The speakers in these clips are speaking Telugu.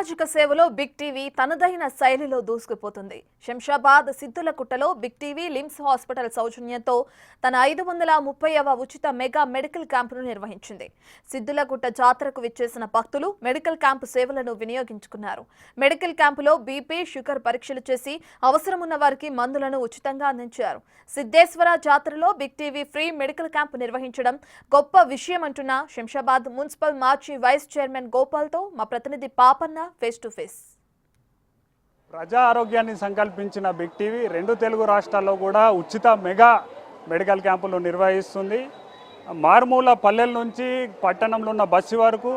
సామాజిక సేవలో బిగ్ టీవీ తనదైన శైలిలో దూసుకుపోతుంది. శంషాబాద్ సిద్దులగుట్టలో బిగ్ టీవీ లిమ్స్ హాస్పిటల్ సౌజన్యంతో తన 530వ ఉచిత మెగా మెడికల్ క్యాంపును నిర్వహించింది. సిద్దులగుట్ట జాతరకు విచ్చేసిన భక్తులు మెడికల్ క్యాంపు సేవలను వినియోగించుకున్నారు. మెడికల్ క్యాంపులో బీపీ, షుగర్ పరీక్షలు చేసి అవసరమున్న వారికి మందులను ఉచితంగా అందించారు. సిద్ధేశ్వర జాతరలో Big TV free medical camp నిర్వహించడం గొప్ప విషయమంటున్న శంషాబాద్ మున్సిపల్ మాజీ వైస్ చైర్మన్ గోపాల్తో మా ప్రతినిధి పాపన్న ఫేస్ టు ఫేస్. ప్రజా ఆరోగ్యాన్ని సంకల్పించిన బిగ్ టీవీ రెండు తెలుగు రాష్ట్రాల్లో కూడా ఉచిత మెగా మెడికల్ క్యాంపులు నిర్వహిస్తుంది. మారుమూల పల్లెల నుంచి పట్టణంలో ఉన్న బస్సు వరకు,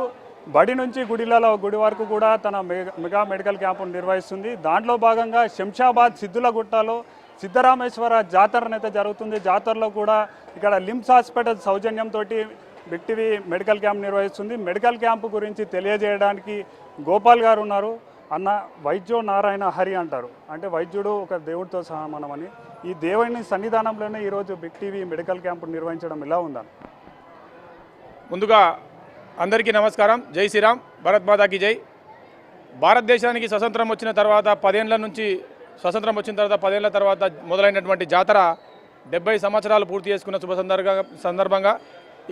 బడి నుంచి గుడి వరకు కూడా తన మెగా మెడికల్ క్యాంపును నిర్వహిస్తుంది. దాంట్లో భాగంగా శంషాబాద్ సిద్దులగుట్టలో సిద్ధరామేశ్వర జాతరనైతే జరుగుతుంది. జాతరలో కూడా ఇక్కడ లిమ్స్ హాస్పిటల్ సౌజన్యంతో బిగ్ టీవీ మెడికల్ క్యాంప్ నిర్వహిస్తుంది. మెడికల్ క్యాంపు గురించి తెలియజేయడానికి గోపాల్ గారు ఉన్నారు. అన్న, వైద్యో నారాయణ హరి అంటారు, అంటే వైద్యుడు ఒక దేవుడితో సమానమని. ఈ దేవుని సన్నిధానంలోనే ఈరోజు బిగ్ టీవీ మెడికల్ క్యాంపు నిర్వహించడం ఎలా ఉందని? ముందుగా అందరికీ నమస్కారం. జై శ్రీరామ్, భారత్ మాతాకి జై. భారతదేశానికి స్వతంత్రం వచ్చిన తర్వాత 10 ఏళ్ల తర్వాత మొదలైనటువంటి జాతర 70 సంవత్సరాలు పూర్తి చేసుకున్న శుభ సందర్భంగా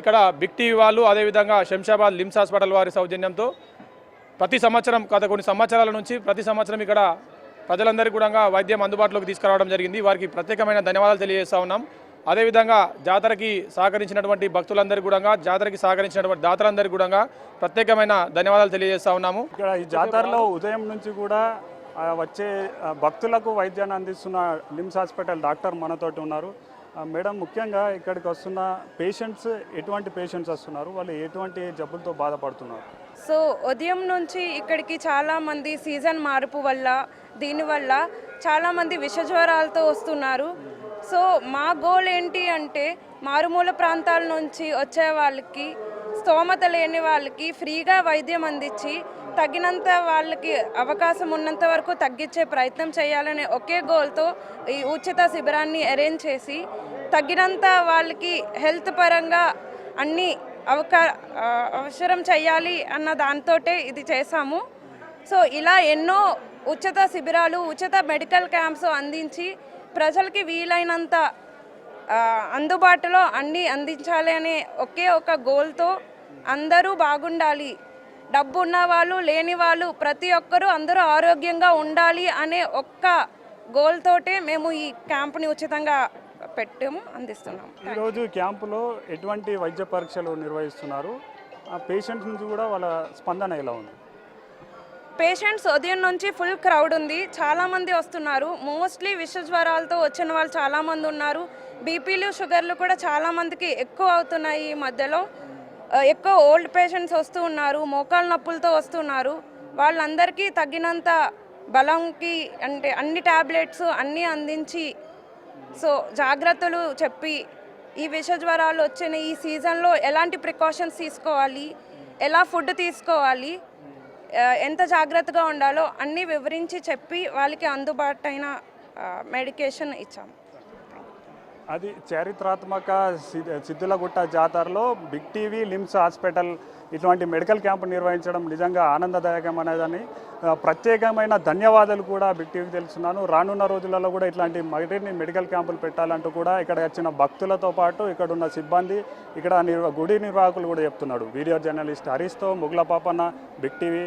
ఇక్కడ బిగ్ టీవీ వాళ్ళు, అదేవిధంగా శంషాబాద్ లిమ్స్ హాస్పిటల్ వారి సౌజన్యంతో ప్రతి సంవత్సరం గత కొన్ని సంవత్సరాల నుంచి ప్రతి సంవత్సరం ఇక్కడ ప్రజలందరికీ కూడా వైద్యం అందుబాటులోకి తీసుకురావడం జరిగింది. వారికి ప్రత్యేకమైన ధన్యవాదాలు తెలియజేస్తూ ఉన్నాం. అదేవిధంగా జాతరకి సహకరించినటువంటి భక్తులందరికీ కూడా, జాతరకి సహకరించినటువంటి దాతలందరికీ కూడా ప్రత్యేకమైన ధన్యవాదాలు తెలియజేస్తూ ఉన్నాము. ఇక్కడ ఈ జాతరలో ఉదయం నుంచి కూడా వచ్చే భక్తులకు వైద్యాన్ని అందిస్తున్న లిమ్స్ హాస్పిటల్ డాక్టర్ మనతోటి ఉన్నారు. మేడం, ముఖ్యంగా ఇక్కడికి వస్తున్న పేషెంట్స్ ఎటువంటి పేషెంట్స్ వస్తున్నారు, వాళ్ళు ఎటువంటి జబ్బులతో బాధపడుతున్నారు? సో ఉదయం నుంచి ఇక్కడికి చాలామంది సీజన్ మార్పు వల్ల, దీనివల్ల చాలామంది విషజ్వరాలతో వస్తున్నారు. సో మా గోల్ ఏంటి అంటే మారుమూల ప్రాంతాల నుంచి వచ్చే వాళ్ళకి, స్తోమత లేని వాళ్ళకి ఫ్రీగా వైద్యం అందించి తగినంత వాళ్ళకి అవకాశం ఉన్నంత వరకు తగ్గించే ప్రయత్నం చేయాలనే ఒకే గోల్తో ఈ ఉచిత శిబిరాన్ని అరేంజ్ చేసి తగినంత వాళ్ళకి హెల్త్ పరంగా అన్నీ అవసరం చేయాలి అన్న దాంతోటే ఇది చేశాము. సో ఇలా ఎన్నో ఉచిత శిబిరాలు, ఉచిత మెడికల్ క్యాంప్స్ అందించి ప్రజలకి వీలైనంత అందుబాటులో అన్నీ అందించాలి అనే ఒకే ఒక గోల్తో అందరూ బాగుండాలి, డబ్బు ఉన్న వాళ్ళు లేని వాళ్ళు ప్రతి ఒక్కరూ అందరూ ఆరోగ్యంగా ఉండాలి అనే ఒక్క గోల్ తోటే మేము ఈ క్యాంపుని ఉచితంగా పెట్టాము, అందిస్తున్నాం. ఈరోజు క్యాంపులో ఎటువంటి వైద్య పరీక్షలు నిర్వహిస్తున్నారు? ఆ పేషెంట్స్ నుంచి కూడా వాళ్ళ స్పందన ఎలా ఉంది? పేషెంట్స్ ఉదయం నుంచి ఫుల్ క్రౌడ్ ఉంది, చాలామంది వస్తున్నారు. మోస్ట్లీ విషజ్వరాలతో వచ్చిన వాళ్ళు చాలామంది ఉన్నారు. బీపీలు, షుగర్లు కూడా చాలామందికి ఎక్కువ అవుతున్నాయి. ఈ మధ్యలో ఎక్కువ ఓల్డ్ పేషెంట్స్ వస్తూ ఉన్నారు, మోకాళ్ళ నొప్పులతో వస్తున్నారు. వాళ్ళందరికీ తగినంత బలంకి అంటే అన్ని ట్యాబ్లెట్స్ అన్నీ అందించి, సో జాగ్రత్తలు చెప్పి ఈ విషజ్వరాలు వచ్చిన ఈ సీజన్లో ఎలాంటి ప్రికాషన్స్ తీసుకోవాలి, ఎలా ఫుడ్ తీసుకోవాలి, ఎంత జాగ్రత్తగా ఉండాలో అన్నీ వివరించి చెప్పి వాళ్ళకి అందుబాటైన మెడికేషన్ ఇచ్చాము. అది చారిత్రాత్మక సిద్దులగుట్ట జాతరలో బిగ్ టీవీ లిమ్స్ హాస్పిటల్ ఇటువంటి మెడికల్ క్యాంపు నిర్వహించడం నిజంగా ఆనందదాయకమైనదని, ప్రత్యేకమైన ధన్యవాదాలు కూడా బిగ్ టీవీకి తెలుస్తున్నాను. రానున్న రోజులలో కూడా ఇట్లాంటి మరిన్ని మెడికల్ క్యాంపులు పెట్టాలంటూ కూడా ఇక్కడ వచ్చిన భక్తులతో పాటు ఇక్కడ ఉన్న సిబ్బంది, ఇక్కడ గుడి నిర్వాహకులు కూడా చెప్తున్నాడు. వీడియో జర్నలిస్ట్ హరీష్తో ముగ్గుల పాపన్న, బిగ్ టీవీ.